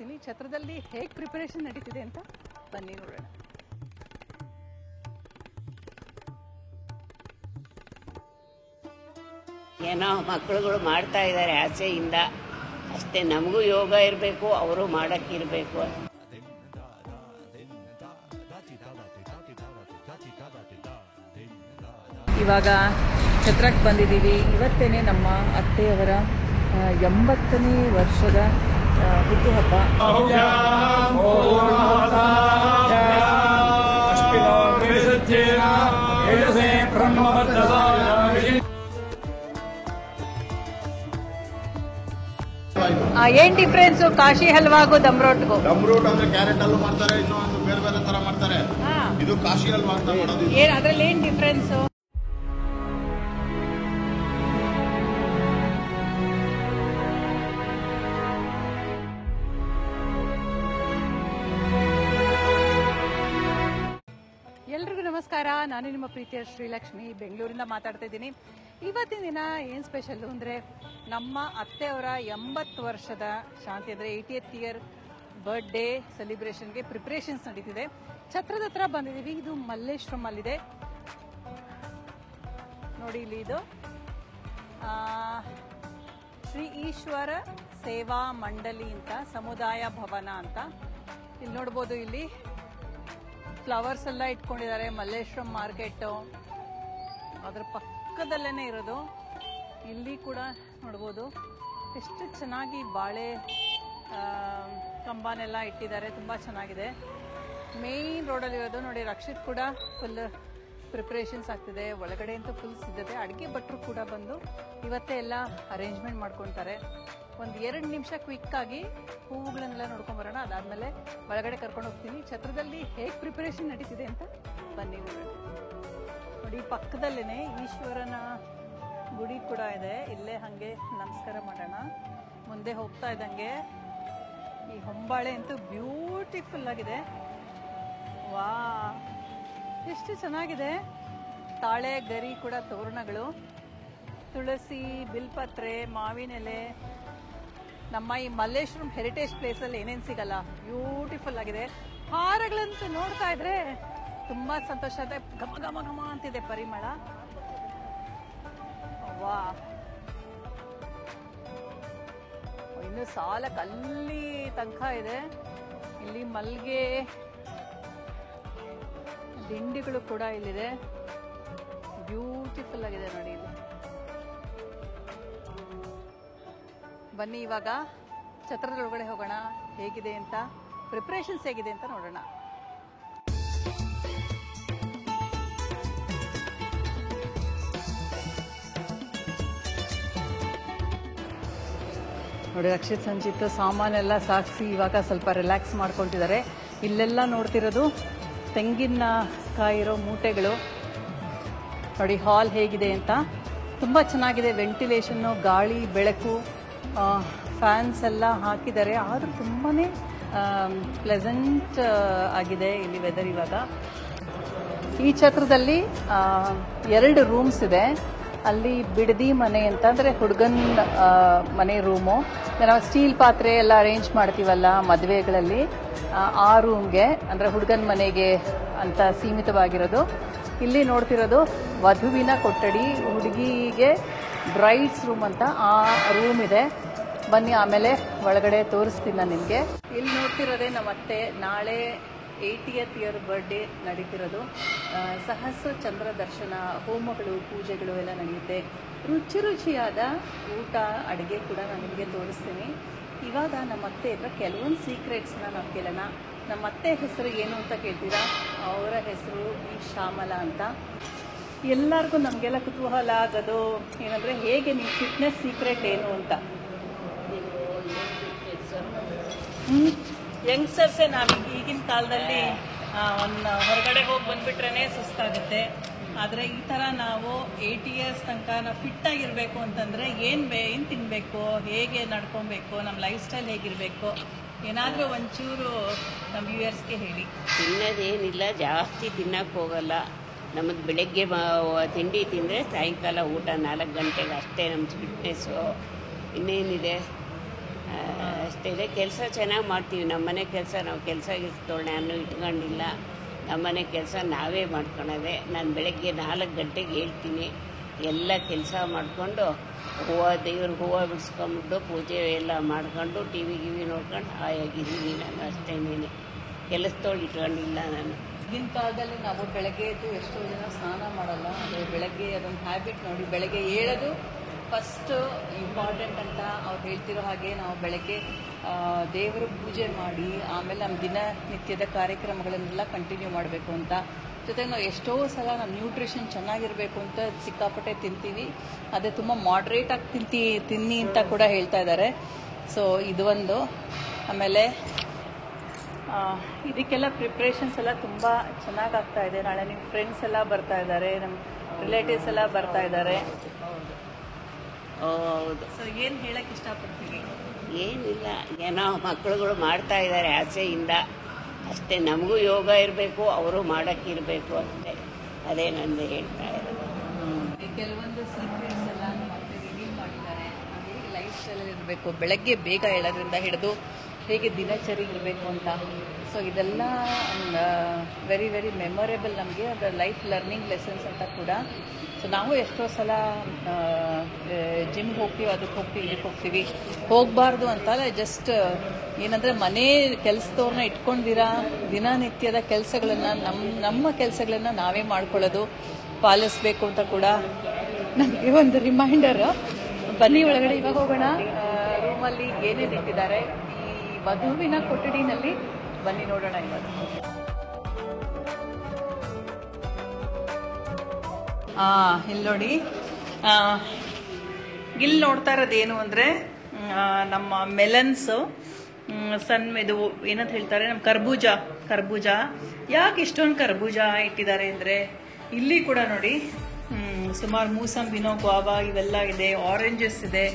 ಹೋಗ್ತೀನಿ. ಛತ್ರದಲ್ಲಿ ಹೇಗೆ ಪ್ರಿಪರೇಷನ್ ನಡೀತಿದೆ ಅಂತ ಬನ್ನಿ ನೋಡೋಣ. ಏನೋ ಮಕ್ಕಳುಗಳು ಮಾಡ್ತಾ ಇದ್ದಾರೆ ಆಸೆಯಿಂದ ಅಷ್ಟೇ. ನಮಗೂ ಯೋಗ ಇರಬೇಕು, ಅವರು ಮಾಡೋಕ್ಕಿರಬೇಕು. ಇವಾಗ ಛತ್ರಕ್ಕೆ ಬಂದಿದ್ದೀವಿ. ಇವತ್ತೇನೆ ನಮ್ಮ ಅತ್ತೆಯವರ 80ನೇ ವರ್ಷದ ಹುಟ್ಟುಹಬ್ಬ. ಏನ್ ಡಿಫ್ರೆನ್ಸ್ ಕಾಶಿ ಹಲ್ವಾಗೂ ದಮ್ ರೋಟ್ಗೂ? ದಮ್ ರೋಟ್ ಅಂದ್ರೆ ಕ್ಯಾರೆಟ್ ಹಲ್ವಾ ಮಾಡ್ತಾರೆ, ಇನ್ನೊಂದು ಬೇರೆ ಬೇರೆ ತರ ಮಾಡ್ತಾರೆ. ಇದು ಕಾಶಿ ಹಲ್ವಾ ಅಂತ ಮಾಡೋದು. ಅದ್ರಲ್ಲಿ ಏನ್ ಡಿಫ್ರೆನ್ಸ್? ಎಲ್ರಿಗೂ ನಮಸ್ಕಾರ. ನಾನು ನಿಮ್ಮ ಪ್ರೀತಿಯ ಶ್ರೀಲಕ್ಷ್ಮಿ, ಬೆಂಗಳೂರಿಂದ ಮಾತಾಡ್ತಾ ಇದ್ದೀನಿ. ಇವತ್ತಿನ ದಿನ ಏನು ಸ್ಪೆಷಲ್ಲು ಅಂದರೆ ನಮ್ಮ ಅತ್ತೆಯವರ 80 ವರ್ಷದ ಶಾಂತಿ ಅಂದರೆ 80th ಇಯರ್ ಬರ್ತ್ಡೇ ಸೆಲಿಬ್ರೇಷನ್ಗೆ ಪ್ರಿಪ್ರೇಷನ್ಸ್ ನಡೀತಿದೆ. ಛತ್ರದ ಹತ್ರ ಬಂದಿದ್ದೀವಿ. ಇದು ಮಲ್ಲೇಶ್ವರಮಲ್ಲಿದೆ ನೋಡಿ. ಇಲ್ಲಿ ಇದು ಶ್ರೀ ಈಶ್ವರ ಸೇವಾ ಮಂಡಳಿ ಅಂತ, ಸಮುದಾಯ ಭವನ ಅಂತ. ಇಲ್ಲಿ ನೋಡ್ಬೋದು, ಇಲ್ಲಿ ಫ್ಲವರ್ಸ್ ಎಲ್ಲ ಇಟ್ಕೊಂಡಿದ್ದಾರೆ. ಮಲ್ಲೇಶ್ವರಂ ಮಾರ್ಕೆಟು ಅದ್ರ ಪಕ್ಕದಲ್ಲೇ ಇರೋದು. ಇಲ್ಲಿ ಕೂಡ ನೋಡ್ಬೋದು ಎಷ್ಟು ಚೆನ್ನಾಗಿ ಬಾಳೆ ಕಂಬನೆಲ್ಲ ಇಟ್ಟಿದ್ದಾರೆ, ತುಂಬ ಚೆನ್ನಾಗಿದೆ. ಮೇಯ್ನ್ ರೋಡಲ್ಲಿ ಇರೋದು ನೋಡಿ. ರಕ್ಷಿತ್ ಕೂಡ ಫುಲ್ ಪ್ರಿಪ್ರೇಷನ್ಸ್ ಆಗ್ತಿದೆ. ಒಳಗಡೆ ಅಂತೂ ಫುಲ್ ಸಿದ್ಧತೆ. ಅಡುಗೆ ಭಟ್ರು ಕೂಡ ಬಂದು ಇವತ್ತೇ ಎಲ್ಲ ಅರೇಂಜ್ಮೆಂಟ್ ಮಾಡ್ಕೊತಾರೆ. ಒಂದು 2 ನಿಮಿಷ ಕ್ವಿಕ್ಕಾಗಿ ಹೂವುಗಳನ್ನೆಲ್ಲ ನೋಡ್ಕೊಂಬರೋಣ. ಅದಾದಮೇಲೆ ಒಳಗಡೆ ಕರ್ಕೊಂಡು ಹೋಗ್ತೀನಿ. ಛತ್ರದಲ್ಲಿ ಹೇಗೆ ಪ್ರಿಪರೇಷನ್ ನಡೀತಿದೆ ಅಂತ ಬನ್ನಿ ನೋಡೋಣ. ನೋಡಿ, ಪಕ್ಕದಲ್ಲೇ ಈಶ್ವರನ ಗುಡಿ ಕೂಡ ಇದೆ. ಇಲ್ಲೇ ಹಾಗೆ ನಮಸ್ಕಾರ ಮಾಡೋಣ. ಮುಂದೆ ಹೋಗ್ತಾ ಇದ್ದಂಗೆ ಈ ಹೊಂಬಾಳೆ ಅಂತೂ ಬ್ಯೂಟಿಫುಲ್ ಆಗಿದೆ. ವಾ, ಎಷ್ಟು ಚೆನ್ನಾಗಿದೆ. ತಾಳೆ ಗರಿ ಕೂಡ ತೋರಣಗಳು, ತುಳಸಿ, ಬಿಲ್ಪತ್ರೆ, ಮಾವಿನೆಲೆ. ನಮ್ಮ ಈ ಮಲ್ಲೇಶ್ವರಂ ಹೆರಿಟೇಜ್ ಪ್ಲೇಸಲ್ಲಿ ಏನೇನು ಸಿಗಲ್ಲ, ಬ್ಯೂಟಿಫುಲ್ ಆಗಿದೆ. ಹಾರಗಳಂತೂ ನೋಡ್ತಾ ಇದ್ರೆ ತುಂಬಾ ಸಂತೋಷ ಆಗುತ್ತೆ. ಘಮ ಘಮ ಘಮ ಅಂತಿದೆ ಪರಿಮಳ. ವಾ, ಇನ್ನು ಸಾಲಕ್ಕೆ ಅಲ್ಲಿ ತನಕ ಇದೆ. ಇಲ್ಲಿ ಮಲ್ಗೆ ದಿಂಡಿಗಳು ಕೂಡ ಇಲ್ಲಿದೆ. ಬ್ಯೂಟಿಫುಲ್ ಆಗಿದೆ ನೋಡಿ ಇಲ್ಲಿ. ಬನ್ನಿ ಇವಾಗ ಛತ್ರದೊಳಗಡೆ ಹೋಗೋಣ. ಹೇಗಿದೆ ಅಂತ, ಪ್ರಿಪ್ರೇಷನ್ಸ್ ಹೇಗಿದೆ ಅಂತ ನೋಡೋಣ. ನೋಡಿ, ರಕ್ಷಿತ್ ಸಂಚಿತ್ ಸಾಮಾನೆಲ್ಲ ಸಾಗಿಸಿ ಇವಾಗ ಸ್ವಲ್ಪ ರಿಲ್ಯಾಕ್ಸ್ ಮಾಡ್ಕೊಳ್ತಿದ್ದಾರೆ. ಇಲ್ಲೆಲ್ಲ ನೋಡ್ತಿರೋದು ತೆಂಗಿನಕಾಯಿ ಇರೋ ಮೂಟೆಗಳು. ನೋಡಿ ಹಾಲ್ ಹೇಗಿದೆ ಅಂತ, ತುಂಬ ಚೆನ್ನಾಗಿದೆ. ವೆಂಟಿಲೇಷನ್ನು, ಗಾಳಿ, ಬೆಳಕು, ಫ್ಯಾನ್ಸ್ ಎಲ್ಲ ಹಾಕಿದ್ದಾರೆ. ಆದರೂ ತುಂಬಾ ಪ್ಲೆಸೆಂಟ್ ಆಗಿದೆ ಇಲ್ಲಿ ವೆದರ್ ಇವಾಗ. ಈ ಛತ್ರದಲ್ಲಿ 2 ರೂಮ್ಸ್ ಇದೆ. ಅಲ್ಲಿ ಬಿಡದಿ ಮನೆ ಅಂತ ಅಂದರೆ ಹುಡುಗನ ಮನೆ ರೂಮು. ನಾವು ಸ್ಟೀಲ್ ಪಾತ್ರೆ ಎಲ್ಲ ಅರೇಂಜ್ ಮಾಡ್ತೀವಲ್ಲ ಮದುವೆಗಳಲ್ಲಿ, ಆ ರೂಮ್ಗೆ ಅಂದರೆ ಹುಡುಗನ ಮನೆಗೆ ಅಂತ ಸೀಮಿತವಾಗಿರೋದು. ಇಲ್ಲಿ ನೋಡ್ತಿರೋದು ವಧುವಿನ ಕೊಠಡಿ, ಹುಡುಗಿಗೆ ಬ್ರೈಡ್ಸ್ ರೂಮ್ ಅಂತ ಆ ರೂಮ್ ಇದೆ. ಬನ್ನಿ ಆಮೇಲೆ ಒಳಗಡೆ ತೋರಿಸ್ತೀನಿ ನಾನು ನಿಮಗೆ. ಇಲ್ಲಿ ನೋಡ್ತಿರೋದೇ ನಮ್ಮ ಅತ್ತೆ. ನಾಳೆ 80th ಇಯರ್ ಬರ್ಡೇ ನಡೀತಿರೋದು. ಸಹಸ್ರ ಚಂದ್ರ ದರ್ಶನ, ಹೋಮಗಳು, ಪೂಜೆಗಳು ಎಲ್ಲ ನಡೆಯುತ್ತೆ. ರುಚಿಯಾದ ಊಟ, ಅಡುಗೆ ಕೂಡ ನಾನು ನಿಮಗೆ ತೋರಿಸ್ತೀನಿ. ಇವಾಗ ನಮ್ಮ ಅತ್ತೆ ಹತ್ರ ಕೆಲವೊಂದು ಸೀಕ್ರೆಟ್ಸ್ನ ನಾವು ಕೇಳೋಣ. ನಮ್ಮ ಅತ್ತೆ ಹೆಸರು ಏನು ಅಂತ ಕೇಳ್ತೀರಾ? ಅವರ ಹೆಸರು ಈ ಶ್ಯಾಮಲ ಅಂತ. ಎಲ್ಲರಿಗೂ ನಮಗೆಲ್ಲ ಕುತೂಹಲ ಆಗೋದು ಏನಂದರೆ, ಹೇಗೆ ನಿಮ್ಮ ಫಿಟ್ನೆಸ್ ಸೀಕ್ರೆಟ್ ಏನು ಅಂತ. ಯಂಗ್ಸ್ಟರ್ಸೇ ನಾವೀಗ ಈಗಿನ ಕಾಲದಲ್ಲಿ ಹೊರಗಡೆ ಹೋಗಿ ಬಂದುಬಿಟ್ರೇ ಸುಸ್ತಾಗುತ್ತೆ. ಆದರೆ ಈ ಥರ ನಾವು 80 ಇಯರ್ಸ್ ತನಕ ನಾವು ಫಿಟ್ಟಾಗಿರಬೇಕು ಅಂತಂದರೆ ಏನು ತಿನ್ನಬೇಕು, ಹೇಗೆ ನಡ್ಕೊಬೇಕು, ನಮ್ಮ ಲೈಫ್ ಸ್ಟೈಲ್ ಹೇಗಿರಬೇಕು, ಏನಾದರೂ ಒಂಚೂರು ನಮ್ಮ ವ್ಯೂಯರ್ಸ್ಗೆ ಹೇಳಿ. ತಿನ್ನೋದೇನಿಲ್ಲ, ಜಾಸ್ತಿ ತಿನ್ನಕ್ಕೆ ಹೋಗಲ್ಲ. ನಮ್ಮದು ಬೆಳಗ್ಗೆ ತಿಂಡಿ ತಿಂದರೆ ಸಾಯಂಕಾಲ ಊಟ 4 ಗಂಟೆಗೆ ಅಷ್ಟೇ ನಮ್ಮ ಫಿಟ್ನೆಸ್ಸು. ಇನ್ನೇನಿದೆ, ಅಷ್ಟೇ ಕೆಲಸ ಚೆನ್ನಾಗಿ ಮಾಡ್ತೀವಿ. ನಮ್ಮನೆ ಕೆಲಸ ನಾವು ಕೆಲಸ ನಾನು ಇಟ್ಕೊಂಡಿಲ್ಲ. ನಮ್ಮನೆ ಕೆಲಸ ನಾವೇ ಮಾಡ್ಕೊಳೋದೆ. ನಾನು ಬೆಳಗ್ಗೆ 4 ಗಂಟೆಗೆ ಹೇಳ್ತೀನಿ, ಎಲ್ಲ ಕೆಲಸ ಮಾಡಿಕೊಂಡು ದೇವ್ರಿಗೆ ಹೂವು ಬಿಡಿಸ್ಕೊಂಬಿಟ್ಟು ಪೂಜೆ ಎಲ್ಲ ಮಾಡ್ಕೊಂಡು ಟಿ ವಿ ನೋಡ್ಕೊಂಡು ಹಾಯಾಗಿದ್ದೀನಿ. ನಾನು ಅಷ್ಟೇನೇನೆ ಕೆಲಸದೊಳಗೆ ಇಟ್ಕೊಂಡಿಲ್ಲ ನಾನು. ಈಗಿನ ಕಾಲದಲ್ಲಿ ನಾವು ಬೆಳಗ್ಗೆ ಎದ್ದು ಎಷ್ಟೋ ಜನ ಸ್ನಾನ ಮಾಡಲ್ಲ. ಅಂದರೆ ಬೆಳಗ್ಗೆ ಅದೊಂದು ಹ್ಯಾಬಿಟ್ ನೋಡಿ, ಬೆಳಗ್ಗೆ ಏಳೋದು ಫಸ್ಟ್ ಇಂಪಾರ್ಟೆಂಟ್ ಅಂತ ಅವ್ರು ಹೇಳ್ತಿರೋ ಹಾಗೆ ನಾವು ಬೆಳಗ್ಗೆ ದೇವರ ಪೂಜೆ ಮಾಡಿ ಆಮೇಲೆ ನಮ್ಮ ದಿನನಿತ್ಯದ ಕಾರ್ಯಕ್ರಮಗಳನ್ನೆಲ್ಲ ಕಂಟಿನ್ಯೂ ಮಾಡಬೇಕು ಅಂತ. ಜೊತೆಗೆ ನಾವು ಎಷ್ಟೋ ಸಲ ನಮ್ಮ ನ್ಯೂಟ್ರಿಷನ್ ಚೆನ್ನಾಗಿರಬೇಕು ಅಂತ ಸಿಕ್ಕಾಪಟ್ಟೆ ತಿಂತೀವಿ. ಅದೇ ತುಂಬ ಮಾಡ್ರೇಟಾಗಿ ತಿನ್ನಿ ಅಂತ ಕೂಡ ಹೇಳ್ತಾ ಇದ್ದಾರೆ. ಸೊ ಇದು ಒಂದು. ಆಮೇಲೆ ಇದಕ್ಕೆಲ್ಲ ಪ್ರಿಪ್ರೇಷನ್ಸ್ ಎಲ್ಲ ತುಂಬ ಚೆನ್ನಾಗಿ ಆಗ್ತಾ ಇದೆ. ನಾಳೆ ನಿಮ್ಮ ಫ್ರೆಂಡ್ಸ್ ಎಲ್ಲ ಬರ್ತಾ ಇದ್ದಾರೆ, ನಮ್ಮ ರಿಲೇಟಿವ್ಸ್ ಎಲ್ಲ ಬರ್ತಾ ಇದ್ದಾರೆ. ಹೌದು. ಸೊ ಏನು ಹೇಳಕ್ಕೆ ಇಷ್ಟಪಡ್ತೀವಿ? ಏನಿಲ್ಲ, ಏನೋ ಮಕ್ಕಳುಗಳು ಮಾಡ್ತಾ ಇದ್ದಾರೆ ಆಸೆಯಿಂದ ಅಷ್ಟೇ. ನಮಗೂ ಯೋಗ ಇರಬೇಕು, ಅವರು ಮಾಡೋಕ್ಕಿರಬೇಕು ಅಷ್ಟೇ. ಅದೇ ನಂದು ಹೇಳ್ತಾ ಇರೋದು. ಕೆಲವೊಂದು ಸೀಕ್ರೆಟ್ಸ್ ಎಲ್ಲ ಮತ್ತೆ ರಿವೀಲ್ ಮಾಡಿದ್ದಾರೆ. ಹೇಗೆ ಲೈಫ್ ಸ್ಟೈಲಲ್ಲಿ ಇರಬೇಕು, ಬೆಳಗ್ಗೆ ಬೇಗ ಹೇಳೋದ್ರಿಂದ ಹಿಡಿದು ಹೇಗೆ ದಿನಚರಿ ಇರಬೇಕು ಅಂತ. ಸೊ ಇದೆಲ್ಲ ವೆರಿ ವೆರಿ ಮೆಮೊರೇಬಲ್ ನಮಗೆ. ಅದರ ಲೈಫ್ ಲರ್ನಿಂಗ್ ಲೆಸನ್ಸ್ ಅಂತ ಕೂಡ. ಸೊ ನಾವು ಎಷ್ಟೋ ಸಲ ಜಿಮ್ಗೆ ಹೋಗ್ತೀವಿ, ಅದಕ್ಕೆ ಹೋಗ್ತೀವಿ, ಇದಕ್ಕೆ ಹೋಗ್ತೀವಿ. ಹೋಗಬಾರ್ದು ಅಂತಲ್ಲ, ಜಸ್ಟ್ ಏನಂದರೆ ಮನೆ ಕೆಲಸದವ್ರನ್ನ ಇಟ್ಕೊಂಡಿರ ದಿನನಿತ್ಯದ ಕೆಲಸಗಳನ್ನು ನಮ್ಮ ಕೆಲಸಗಳನ್ನು ನಾವೇ ಮಾಡ್ಕೊಳ್ಳೋದು ಪಾಲಿಸಬೇಕು ಅಂತ ಕೂಡ ನಮಗೆ ಒಂದು ರಿಮೈಂಡರ್. ಬನ್ನಿ ಒಳಗಡೆ ಇವಾಗ ಹೋಗೋಣ. ರೂಮಲ್ಲಿ ಏನೇನು ಇಟ್ಟಿದ್ದಾರೆ ಈ ವಧುವಿನ ಕೊಠಡಿನಲ್ಲಿ, ಬನ್ನಿ ನೋಡೋಣ ಇವಾಗ. ಇಲ್ಲಿ ನೋಡಿ, ಇಲ್ಲಿ ನೋಡ್ತಾ ಇರೋದೇನು ಅಂದರೆ ನಮ್ಮ ಮೆಲನ್ಸು, ಇದು ಏನಂತ ಹೇಳ್ತಾರೆ, ನಮ್ಮ ಕರ್ಬೂಜ. ಯಾಕೆ ಇಷ್ಟೊಂದು ಕರ್ಬೂಜ ಇಟ್ಟಿದ್ದಾರೆ ಅಂದರೆ ಇಲ್ಲಿ ಕೂಡ ನೋಡಿ ಸುಮಾರು ಮೂಸಂಬಿನೋ, ಗ್ವಾವಾ ಇವೆಲ್ಲ ಇದೆ. ಆರೆಂಜಸ್ ಇದೆ,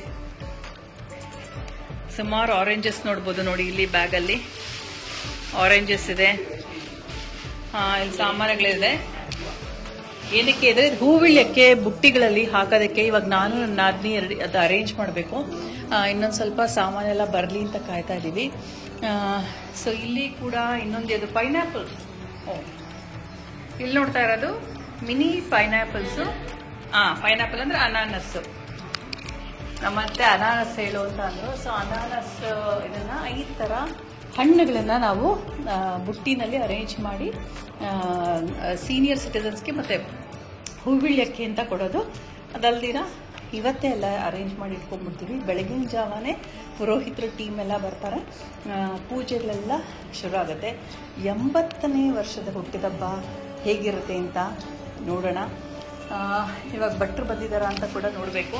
ಸುಮಾರು ಆರೆಂಜಸ್ ನೋಡ್ಬೋದು ನೋಡಿ. ಇಲ್ಲಿ ಬ್ಯಾಗಲ್ಲಿ ಆರೆಂಜಸ್ ಇದೆ. ಇಲ್ಲಿ ಸಾಮಾನುಗಳಿದೆ. ಏನಕ್ಕೆ ಅಂದರೆ ಹೂವಿಳ್ಯಕ್ಕೆ ಬುಟ್ಟಿಗಳಲ್ಲಿ ಹಾಕೋದಕ್ಕೆ. ಇವಾಗ ನಾನು ನನ್ನ ನಾದಿನಿ ಅದು ಅರೇಂಜ್ ಮಾಡಬೇಕು. ಇನ್ನೊಂದು ಸ್ವಲ್ಪ ಸಾಮಾನೆಲ್ಲ ಬರಲಿ ಅಂತ ಕಾಯ್ತಾ ಇದ್ದೀವಿ. ಸೊ ಇಲ್ಲಿ ಕೂಡ ಇನ್ನೊಂದು ಅದು ಪೈನಾಪಲ್. ಇಲ್ಲಿ ನೋಡ್ತಾ ಇರೋದು ಮಿನಿ ಪೈನಾಪಲ್ಸು. ಪೈನಾಪಲ್ ಅಂದರೆ ಅನಾನಸ್ಸು. ನಮ್ಮತ್ತೆ ಅನಾನಸ್ ಹೇಳು ಅಂತ ಅಂದರು. ಸೊ ಅನಾನಸ್ ಇದನ್ನು 5 ಥರ ಹಣ್ಣುಗಳನ್ನು ನಾವು ಬುಟ್ಟಿನಲ್ಲಿ ಅರೇಂಜ್ ಮಾಡಿ ಸೀನಿಯರ್ ಸಿಟಿಸನ್ಸ್ಗೆ ಮತ್ತು ಹೂವಿಳ್ಯಕ್ಕೆ ಅಂತ ಕೊಡೋದು. ಅದಲ್ದಿರ ಇವತ್ತೇ ಎಲ್ಲ ಅರೇಂಜ್ ಮಾಡಿ ಇಟ್ಕೊಂಡ್ಬಿಡ್ತೀವಿ. ಬೆಳಗಿನ ಜಾವನೇ ಪುರೋಹಿತರ ಟೀಮ್ ಎಲ್ಲ ಬರ್ತಾರೆ, ಪೂಜೆಗಳೆಲ್ಲ ಶುರು ಆಗುತ್ತೆ. 80ನೇ ವರ್ಷದ ಹುಟ್ಟಿದಬ್ಬ ಹೇಗಿರುತ್ತೆ ಅಂತ ನೋಡೋಣ. ಇವಾಗ ಭಟ್ರು ಬಂದಿದ್ದಾರ ಅಂತ ಕೂಡ ನೋಡಬೇಕು.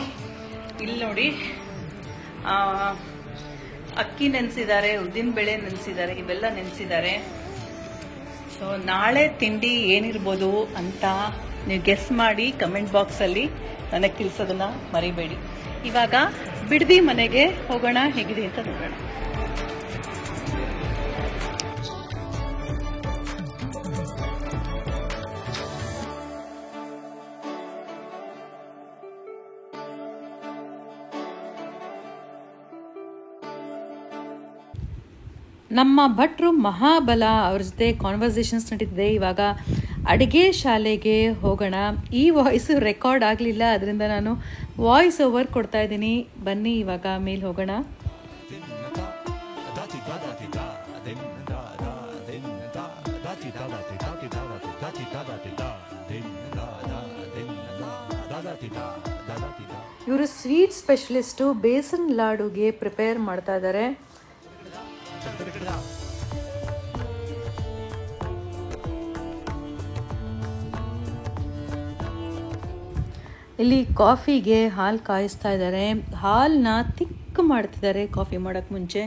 ಇಲ್ಲಿ ನೋಡಿ, ಅಕ್ಕಿ ನೆನೆಸಿದ್ದಾರೆ, ಉದ್ದಿನ ಬೇಳೆ ನೆನೆಸಿದ್ದಾರೆ, ಇವೆಲ್ಲ ನೆನೆಸಿದ್ದಾರೆ. ಸೊ ನಾಳೆ ತಿಂಡಿ ಏನಿರ್ಬೋದು ಅಂತ ನೀವು ಗೆಸ್ ಮಾಡಿ ಕಮೆಂಟ್ ಬಾಕ್ಸಲ್ಲಿ ನನಗೆ ತಿಳಿಸೋದನ್ನ ಮರಿಬೇಡಿ. ಇವಾಗ ಬಿಡದಿ ಮನೆಗೆ ಹೋಗೋಣ, ಹೇಗಿದೆ ಅಂತ ನೋಡೋಣ. ನಮ್ಮ ಭಟ್ರು ಮಹಾಬಲ ಅವ್ರ ಜೊತೆ ಕಾನ್ವರ್ಸೇಷನ್ಸ್ ನಡೀತಿದೆ. ಇವಾಗ ಅಡುಗೆ ಶಾಲೆಗೆ ಹೋಗೋಣ. ಈ ವಾಯ್ಸು ರೆಕಾರ್ಡ್ ಆಗಲಿಲ್ಲ, ಅದರಿಂದ ನಾನು ವಾಯ್ಸ್ ಓವರ್ ಕೊಡ್ತಾ ಇದ್ದೀನಿ. ಬನ್ನಿ ಇವಾಗ ಮೇಲೆ ಹೋಗೋಣ. ಇವರು ಸ್ವೀಟ್ ಸ್ಪೆಷಲಿಸ್ಟು. ಬೇಸನ್ ಲಾಡುಗೆ ಪ್ರಿಪೇರ್ ಮಾಡ್ತಾ ಇದ್ದಾರೆ. ಇಲ್ಲಿ ಕಾಫಿಗೆ ಹಾಲು ಕಾಯಿಸ್ತಾ ಇದ್ದಾರೆ. ಹಾಲನ್ನ ತಿಕ್ ಮಾಡ್ತಿದ್ದಾರೆ ಕಾಫಿ ಮಾಡೋಕ್ಕೆ ಮುಂಚೆ.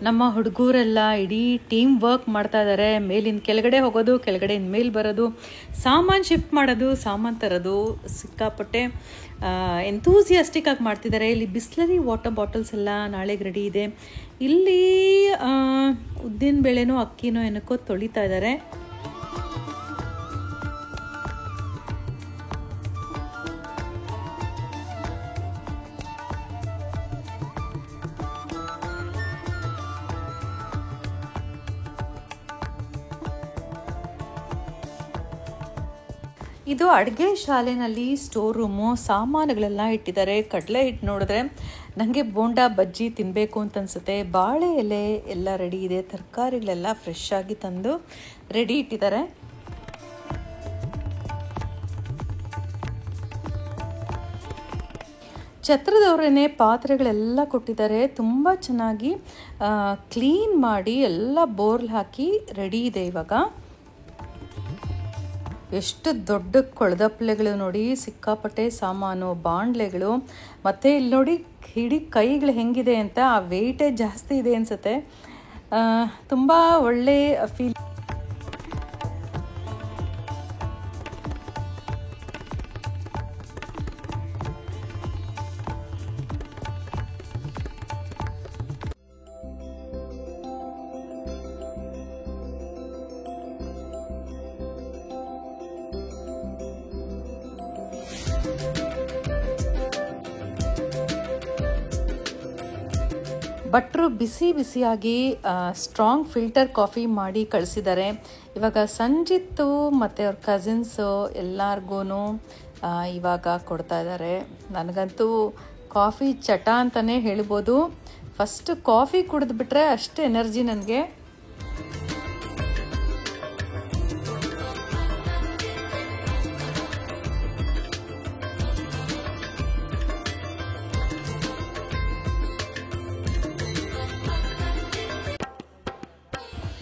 ನಮ್ಮ ಹುಡುಗರೆಲ್ಲ ಇಡೀ ಟೀಮ್ ವರ್ಕ್ ಮಾಡ್ತಾ ಇದ್ದಾರೆ. ಮೇಲಿಂದ ಕೆಳಗಡೆ ಹೋಗೋದು, ಕೆಳಗಡೆಯಿಂದ ಮೇಲೆ ಬರೋದು, ಸಾಮಾನು ಶಿಫ್ಟ್ ಮಾಡೋದು, ಸಾಮಾನು ತರೋದು, ಸಿಕ್ಕಾಪಟ್ಟೆ ಎಂತೂಸಿಯಾಸ್ಟಿಕ್ ಆಗಿ ಮಾಡ್ತಿದ್ದಾರೆ. ಇಲ್ಲಿ ಬಿಸ್ಲರಿ ವಾಟರ್ ಬಾಟಲ್ಸ್ ಎಲ್ಲ ನಾಳೆಗೆ ರೆಡಿ ಇದೆ. ಇಲ್ಲಿ ಉದ್ದಿನ ಬೇಳೆನೋ ಅಕ್ಕಿನೋ ಏನಕ್ಕೋ ತೊಳಿತಾ ಇದ್ದಾರೆ. ಇದು ಅಡುಗೆ ಶಾಲೆನಲ್ಲಿ ಸ್ಟೋರ್ ರೂಮು. ಸಾಮಾನುಗಳೆಲ್ಲ ಇಟ್ಟಿದ್ದಾರೆ. ಕಡಲೆ ಹಿಟ್ಟು ನೋಡಿದ್ರೆ ನನಗೆ ಬೋಂಡಾ ಬಜ್ಜಿ ತಿನ್ನಬೇಕು ಅಂತ ಅನಿಸುತ್ತೆ. ಬಾಳೆ ಎಲೆ ಎಲ್ಲ ರೆಡಿ ಇದೆ. ತರಕಾರಿಗಳೆಲ್ಲ ಫ್ರೆಶ್ ಆಗಿ ತಂದು ರೆಡಿ ಇಟ್ಟಿದ್ದಾರೆ. ಛತ್ರದವರೇನೆ ಪಾತ್ರೆಗಳೆಲ್ಲ ಕೊಟ್ಟಿದ್ದಾರೆ. ತುಂಬ ಚೆನ್ನಾಗಿ ಕ್ಲೀನ್ ಮಾಡಿ ಎಲ್ಲ ಬೋರ್ಲ್ ಹಾಕಿ ರೆಡಿ ಇದೆ. ಇವಾಗ ಎಷ್ಟು ದೊಡ್ಡ ಕೊಳದಪ್ಪಲೆಗಳು ನೋಡಿ, ಸಿಕ್ಕಾಪಟ್ಟೆ ಸಾಮಾನು, ಬಾಂಡ್ಲೆಗಳು. ಮತ್ತು ಇಲ್ಲಿ ನೋಡಿ ಹಿಡಿ ಕೈಗಳು ಹೆಂಗಿದೆ ಅಂತ, ಆ ವೆಯ್ಟೇ ಜಾಸ್ತಿ ಇದೆ ಅನಿಸುತ್ತೆ. ತುಂಬ ಒಳ್ಳೆ ಫೀಲ್. ಭಟ್ರು ಬಿಸಿ ಬಿಸಿಯಾಗಿ ಸ್ಟ್ರಾಂಗ್ ಫಿಲ್ಟರ್ ಕಾಫಿ ಮಾಡಿ ಕಳಿಸಿದ್ದಾರೆ. ಇವಾಗ ಸಂಜಿತ್ತು ಮತ್ತು ಅವ್ರ ಕಸಿನ್ಸು ಎಲ್ಲರಿಗೂ ಇವಾಗ ಕೊಡ್ತಾ ಇದ್ದಾರೆ. ನನಗಂತೂ ಕಾಫಿ ಚಟ ಅಂತಲೇ ಹೇಳ್ಬೋದು. ಫಸ್ಟ್ ಕಾಫಿ ಕುಡಿದ್ಬಿಟ್ರೆ ಅಷ್ಟು ಎನರ್ಜಿ ನನಗೆ.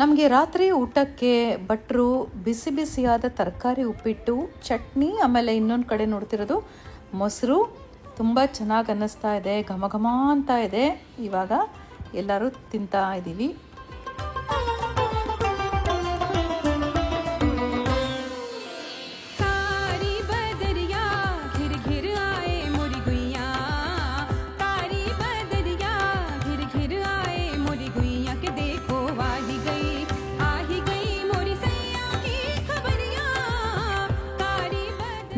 ನಮಗೆ ರಾತ್ರಿ ಊಟಕ್ಕೆ ಭಟ್ರು ಬಿಸಿ ಬಿಸಿಯಾದ ತರಕಾರಿ ಉಪ್ಪಿಟ್ಟು, ಚಟ್ನಿ, ಆಮೇಲೆ ಇನ್ನೊಂದು ಕಡೆ ನೋಡ್ತಿರೋದು ಮೊಸರು. ತುಂಬ ಚೆನ್ನಾಗಿ ಅನ್ನಿಸ್ತಾ ಇದೆ, ಘಮ ಘಮ ಅಂತ ಇದೆ. ಇವಾಗ ಎಲ್ಲರೂ ತಿಂತಾ ಇದ್ದೀವಿ.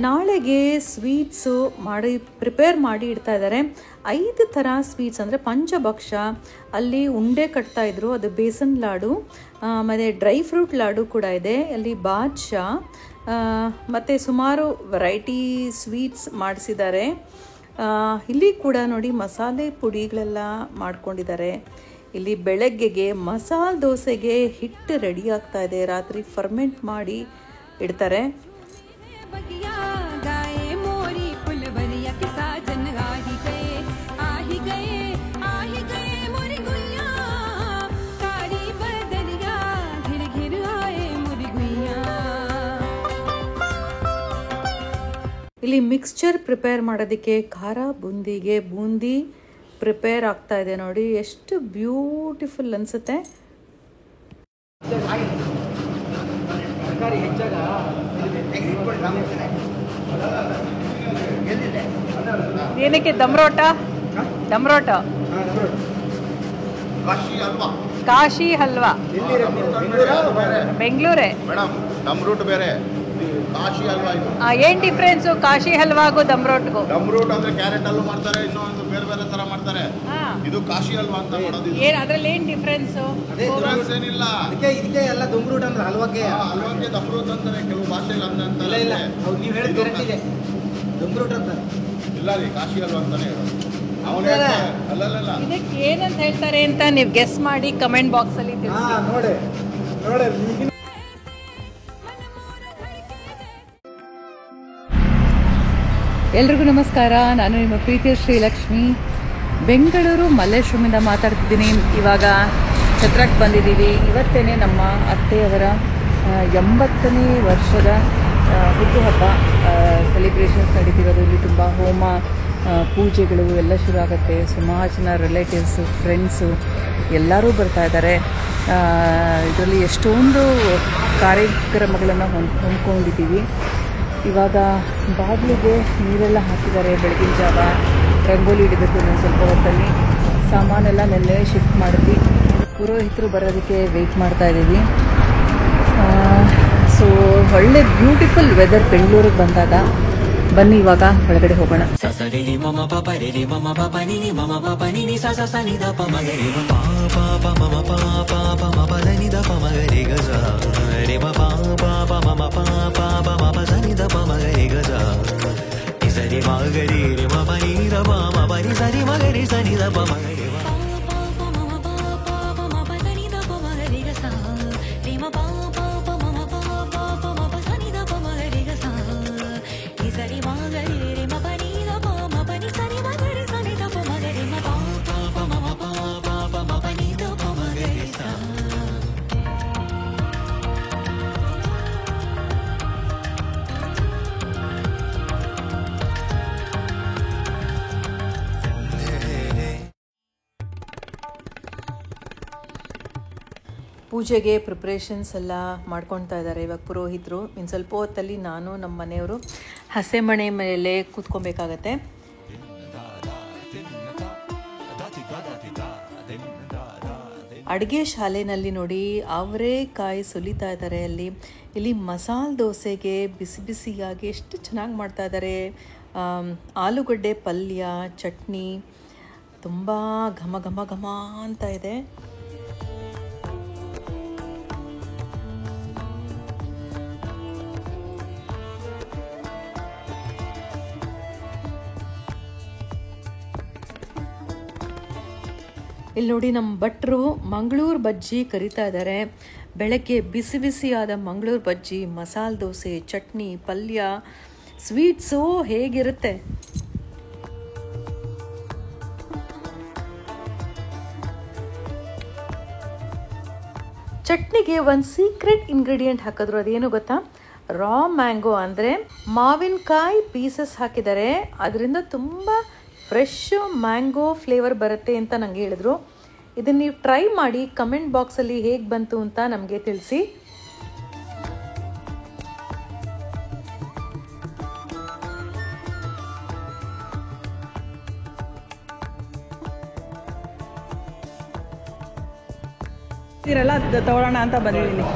ನಾಳೆಗೆ ಸ್ವೀಟ್ಸು ಪ್ರಿಪೇರ್ ಮಾಡಿ ಇಡ್ತಾ ಇದ್ದಾರೆ. 5 ಥರ ಸ್ವೀಟ್ಸ್ ಅಂದರೆ ಪಂಚಭಕ್ಷ. ಅಲ್ಲಿ ಉಂಡೆ ಕಟ್ತಾಯಿದ್ರು, ಅದು ಬೇಸನ್ ಲಾಡು, ಮತ್ತು ಡ್ರೈ ಫ್ರೂಟ್ ಲಾಡು ಕೂಡ ಇದೆ. ಅಲ್ಲಿ ಬಾದ್ಶಾ ಮತ್ತು ಸುಮಾರು ವೆರೈಟಿ ಸ್ವೀಟ್ಸ್ ಮಾಡಿಸಿದ್ದಾರೆ. ಇಲ್ಲಿ ಕೂಡ ನೋಡಿ ಮಸಾಲೆ ಪುಡಿಗಳೆಲ್ಲ ಮಾಡ್ಕೊಂಡಿದ್ದಾರೆ. ಇಲ್ಲಿ ಬೆಳಗ್ಗೆಗೆ ಮಸಾಲೆ ದೋಸೆಗೆ ಹಿಟ್ಟು ರೆಡಿ ಆಗ್ತಾ ಇದೆ. ರಾತ್ರಿ ಫರ್ಮೆಂಟ್ ಮಾಡಿ ಇಡ್ತಾರೆ. ಇಲ್ಲಿ ಮಿಕ್ಸ್ಚರ್ ಪ್ರಿಪೇರ್ ಮಾಡೋದಕ್ಕೆ ಖಾರ ಬೂಂದಿಗೆ ಬೂಂದಿ ಪ್ರಿಪೇರ್ ಆಗ್ತಾ ಇದೆ. ನೋಡಿ ಎಷ್ಟು ಬ್ಯೂಟಿಫುಲ್ ಅನಿಸುತ್ತೆ. ಏನಕ್ಕೆ ದಮ್ರೋಟ? ದಮ್ರೋಟ ಕಾಶಿ ಹಲ್ವಾ ಬೆಂಗಳೂರೇ ಮೇಡಮ್. ದಮ್ ರೂಟ್ ಬೇರೆ, ಕಾಶಿ ಹಲ್ವಾ ಇದು. ಏನ್ ಡಿಫ್ರೆನ್ಸು ಕಾಶಿ ಹಲ್ವಾಗೂ ದಮ್ ರೋಟ್ಗೂ? ದಮ್ ರೂಟ್ ಅಂದ್ರೆ ಕ್ಯಾರೆಟ್ ಅಲ್ಲೂ ಮಾಡ್ತಾರೆ, ಇನ್ನೊಂದು ಬೇರೆ ಬೇರೆ ತರ ಮಾಡ್ತಾರೆ. ಇದು ಕಾಶಿ ಹಲ್ವಾ ಅಂತ ಮಾಡೋದು. ಏನ್ ಅದ್ರಲ್ಲಿ ಏನ್ ಡಿಫ್ರೆನ್ಸು? ಡಿಫ್ರೆನ್ಸ್ ಏನಿಲ್ಲ. ಇದಕ್ಕೆ ಎಲ್ಲ ದಮ್ ರೂಟ್ ಅಂದ್ರೆ ಹಲ್ವಾಕ್ಕೆ ದಮ್ ರೂಟ್ ಅಂತಾರೆ ಕೆಲವು ಭಾಷೆಯಲ್ಲಿ ಅಂತ. ಇಲ್ಲ ನೀವು ಹೇಳಿದ ಕರೆಕ್ಟ್ ಇದೆ. ದಮ್ ರೂಟ್ ಅಂತ ಇಲ್ಲ ರೀ, ಕಾಶಿ ಹಲ್ವಾ ಅಂತಾನೆ ಹೇಳೋದು. ಅಲ್ಲಲ್ಲ ಇದಕ್ಕೆ ಏನಂತ ಹೇಳ್ತಾರೆ ಅಂತ ನೀವು ಗೆಸ್ ಮಾಡಿ ಕಮೆಂಟ್ ಬಾಕ್ಸ್ ಅಲ್ಲಿ ತಿಳಿಸಿ. ನೋಡಿ ಎಲ್ರಿಗೂ ನಮಸ್ಕಾರ. ನಾನು ನಿಮ್ಮ ಪ್ರೀತಿಯ ಶ್ರೀಲಕ್ಷ್ಮಿ, ಬೆಂಗಳೂರು ಮಲ್ಲೇಶ್ವರಮಿಂದ ಮಾತಾಡ್ತಿದ್ದೀನಿ. ಇವಾಗ ಛತ್ರಕ್ಕೆ ಬಂದಿದ್ದೀವಿ. ಇವತ್ತೇನೆ ನಮ್ಮ ಅತ್ತೆಯವರ 80ನೇ ವರ್ಷದ ಹುಟ್ಟುಹಬ್ಬ ಸೆಲಿಬ್ರೇಷನ್ಸ್ ನಡೀತಿರೋದು. ಇಲ್ಲಿ ತುಂಬ ಹೋಮ ಪೂಜೆಗಳು ಎಲ್ಲ ಶುರು ಆಗುತ್ತೆ. ಸುಮಾರು ಜನ ರಿಲೇಟಿವ್ಸು, ಫ್ರೆಂಡ್ಸು ಎಲ್ಲರೂ ಬರ್ತಾ ಇದ್ದಾರೆ. ಇದರಲ್ಲಿ ಎಷ್ಟೊಂದು ಕಾರ್ಯಕ್ರಮಗಳನ್ನು ಹೊಂದ್ಕೊಂಡಿದ್ದೀವಿ. ಇವಾಗ ಬಾಗಿಲಿಗೆ ನೀರೆಲ್ಲ ಹಾಕಿದ್ದಾರೆ. ಬೆಳಗಿನ ಜಾವ ರಂಗೋಲಿ ಇಡಬೇಕು ಇನ್ನೊಂದು ಸ್ವಲ್ಪ ಹೊತ್ತಲ್ಲಿ. ಸಾಮಾನೆಲ್ಲ ನೆನ್ನೆ ಶಿಫ್ಟ್ ಮಾಡಿದ್ವಿ. ಪುರೋಹಿತರು ಬರೋದಕ್ಕೆ ವೆಯ್ಟ್ ಮಾಡ್ತಾ ಇದ್ದೀವಿ. ಸೊ ಒಳ್ಳೆ ಬ್ಯೂಟಿಫುಲ್ ವೆದರ್ ಬೆಂಗಳೂರಿಗೆ ಬಂದಾಗ. ಬನ್ನಿ ಇವಾಗ ಒಳಗಡೆ ಹೋಗೋಣ. ಪೂಜೆಗೆ ಪ್ರಿಪ್ರೇಷನ್ಸ್ ಎಲ್ಲ ಮಾಡ್ಕೊಳ್ತಾ ಇದ್ದಾರೆ ಇವಾಗ ಪುರೋಹಿತರು. ಇನ್ನು ಸ್ವಲ್ಪ ಹೊತ್ತಲ್ಲಿ ನಾನು ನಮ್ಮ ಮನೆಯವರು ಹಸೆಮಣೆ ಮೇಲೆ ಕೂತ್ಕೊಬೇಕಾಗತ್ತೆ. ಅಡುಗೆ ಶಾಲೆಯಲ್ಲಿ ನೋಡಿ ಅವರೇಕಾಯಿ ಸುಲಿತಾ ಇದ್ದಾರೆ. ಇಲ್ಲಿ ಮಸಾಲೆ ದೋಸೆಗೆ ಬಿಸಿ ಬಿಸಿಯಾಗಿ ಎಷ್ಟು ಚೆನ್ನಾಗಿ ಮಾಡ್ತಾ ಇದ್ದಾರೆ. ಆಲೂಗಡ್ಡೆ ಪಲ್ಯ, ಚಟ್ನಿ ತುಂಬ ಘಮ ಘಮ ಘಮ ಅಂತ ಇದೆ. ಇಲ್ಲಿ ನೋಡಿ ನಮ್ಮ ಭಟ್ರು ಮಂಗಳೂರು ಬಜ್ಜಿ ಕರಿತಾ ಇದ್ದಾರೆ. ಬೆಳಗ್ಗೆ ಬಿಸಿ ಬಿಸಿಯಾದ ಮಂಗಳೂರು ಬಜ್ಜಿ, ಮಸಾಲೆ ದೋಸೆ, ಚಟ್ನಿ, ಪಲ್ಯ, ಸ್ವೀಟ್ಸು ಹೇಗಿರುತ್ತೆ. ಚಟ್ನಿಗೆ ಒಂದು ಸೀಕ್ರೆಟ್ ಇಂಗ್ರೀಡಿಯೆಂಟ್ ಹಾಕಿದ್ರು. ಅದೇನು ಗೊತ್ತಾ? ರಾ ಮ್ಯಾಂಗೋ ಅಂದರೆ ಮಾವಿನಕಾಯಿ ಪೀಸಸ್ ಹಾಕಿದ್ದಾರೆ. ಅದರಿಂದ ತುಂಬ ಫ್ರೆಶ್ ಮ್ಯಾಂಗೋ ಫ್ಲೇವರ್ ಬರುತ್ತೆ ಅಂತ ನನಗೆ ಹೇಳಿದ್ರು. ಇದನ್ನು ನೀವು ಟ್ರೈ ಮಾಡಿ ಕಮೆಂಟ್ ಬಾಕ್ಸಲ್ಲಿ ಹೇಗೆ ಬಂತು ಅಂತ ನಮಗೆ ತಿಳಿಸಿ. ಇರಲ್ಲ ತಗೊಳ್ಳೋಣ ಅಂತ ಬಂದಿದ್ದೀನಿ.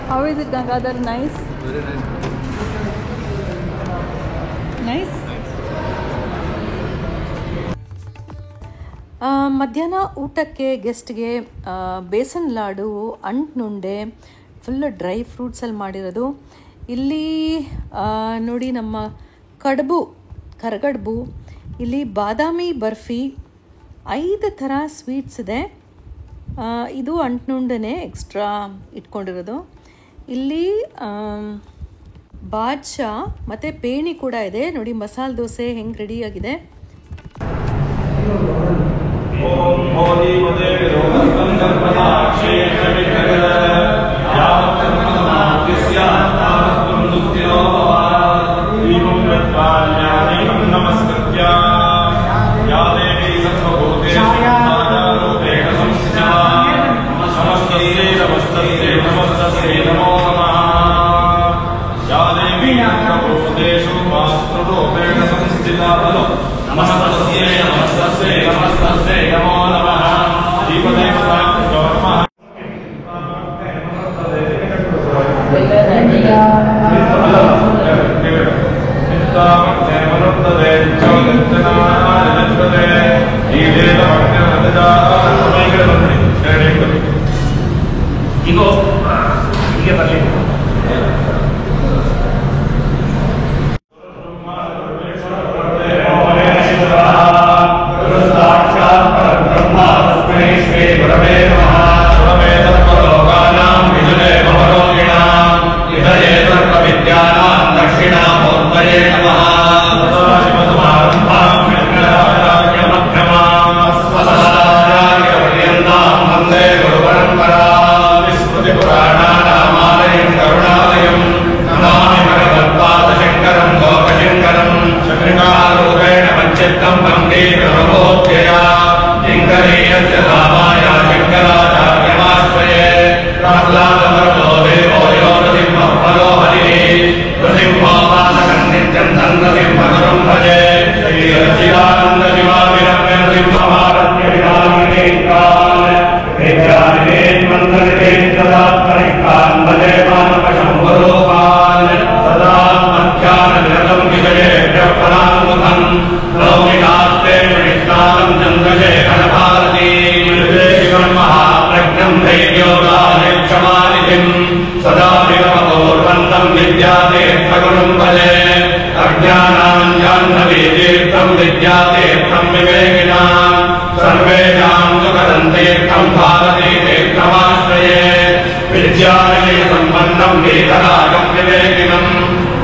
How is it, Gangadhar? Nice? Very nice. Nice? ಮಧ್ಯಾಹ್ನ ಊಟಕ್ಕೆ ಗೆಸ್ಟ್ಗೆ ಬೇಸನ್ ಲಾಡು, ಅಂಟ್ನುಂಡೆ, ಫುಲ್ಲು ಡ್ರೈ ಫ್ರೂಟ್ಸಲ್ಲಿ ಮಾಡಿರೋದು. ಇಲ್ಲಿ ನೋಡಿ ನಮ್ಮ ಕರಗಡ್ಬು, ಇಲ್ಲಿ ಬಾದಾಮಿ ಬರ್ಫಿ, 5 ಥರ ಸ್ವೀಟ್ಸ್ ಇದೆ. ಇದು ಅಂಟ್ನುಂಡನೆ ಎಕ್ಸ್ಟ್ರಾ ಇಟ್ಕೊಂಡಿರೋದು. ಇಲ್ಲಿ ಬಾದ್ಶಾ ಮತ್ತು ಪೇಣಿ ಕೂಡ ಇದೆ. ನೋಡಿ ಮಸಾಲೆ ದೋಸೆ ಹೆಂಗೆ ರೆಡಿಯಾಗಿದೆ. करुणालयं नमामि भगवत्पादशङ्करं लोकशङ्करं ध्याननिरतं विषयेभ्यः पराङ्मुखम् लौकिकास्ते विष्टानं चन्द्रशेखरभारती शिवं महाप्रज्ञं धैर्योदायक्षमानिधिं सदा विरमपूर्वन्तं विद्यातीर्थगुरुं भजे अज्ञानाञ्जाह्नवीतीर्थं विद्यातीर्थं विवेकिनां सर्वेषां सुखदन्तीर्थं भारतीतीर्थमाश्रये विद्याविषयसम्पन्नं वीतरागं विवेकिनं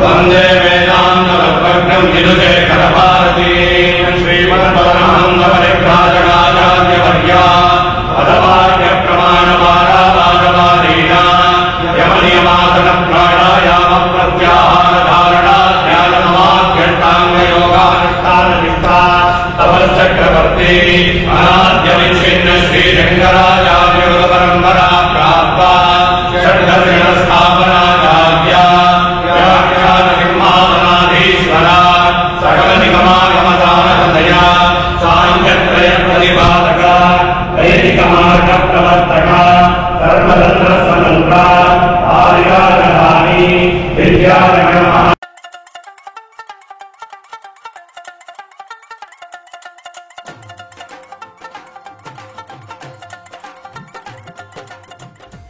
वन्दे वेदान्तवर्गं विदुशेखरभारती श्रीमन्परमहंसपरिव्राजकाचार्यवर्या पदवाक्यप्रमाणपारावारवादीना यमनियमासनप्राणायामप्रत्याहारधारणा ध्यानसमाध्यष्टाङ्गयोगानुष्ठाननिष्ठा तपश्चक्रवर्ती अनाद्यविच्छिन्न श्रीशङ्कराचार्ययोगपरम्परा प्राप्ता षड्दर्शनस्थापनाचार्या व्याख्यानसिंहासनाधीश्वरा सकलनिगमागमसारहृदया साङ्ख्यत्रयप्रतिपादक वैदिकमार्गप्रवर्तक सर्वतन्त्रस्वतन्त्र आर्यागधानी विद्यागणः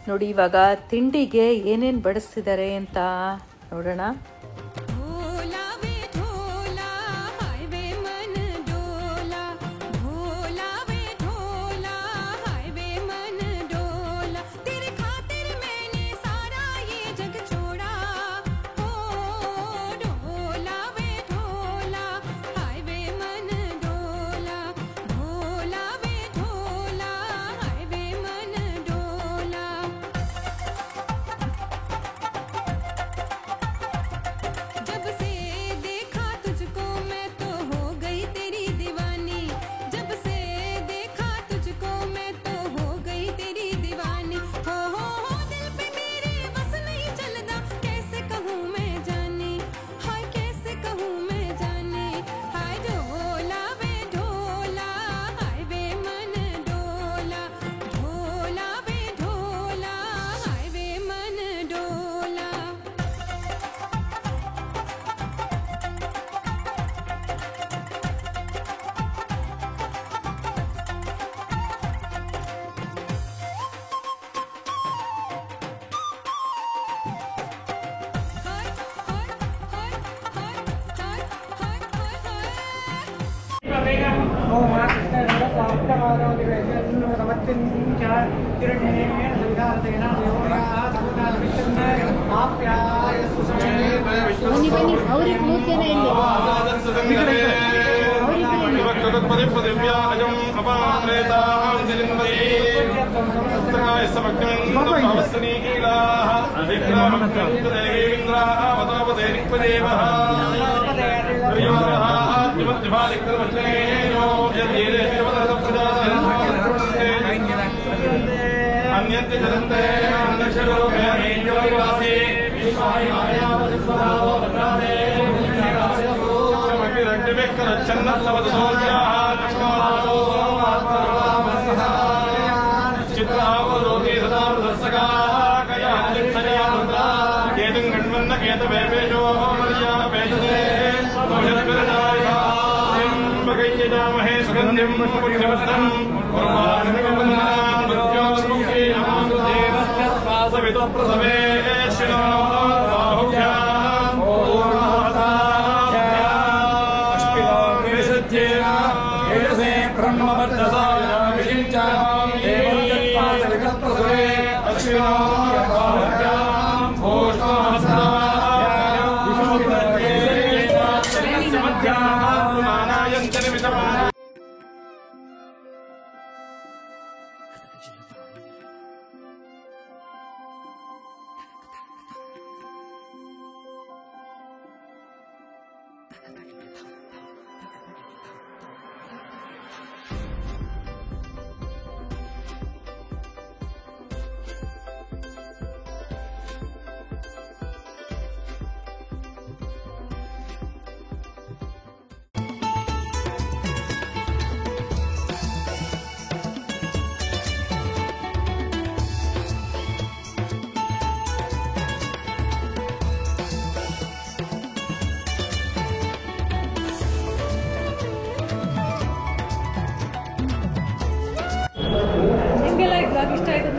ನೋಡಿ ಇವಾಗ ತಿಂಡಿಗೆ ಏನೇನು ಬಡಿಸ್ತಿದ್ದಾರೆ ಅಂತ ನೋಡೋಣ.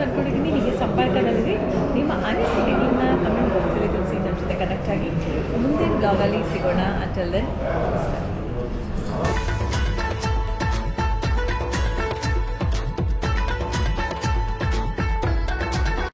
ಅಂದ್ಕೊಂಡಿದ್ದೀನಿ. ಹೀಗೆ ಸಂಪರ್ಕದಲ್ಲಿರಿ. ನಿಮ್ಮ ಅನಿಸಿಕೆಗಳನ್ನ ಕಮೆಂಟ್ ಬಾಕ್ಸಲ್ಲಿ ತಿಳಿಸಿ. ನಮ್ಮ ಜೊತೆ ಕನೆಕ್ಟ್ ಆಗಿ ಮುಂದಿನ ಬ್ಲಾಗಲ್ಲಿ ಸಿಗೋಣ. ಅಂಟಿಲ್ ದೆನ್ ನಮಸ್ಕಾರ.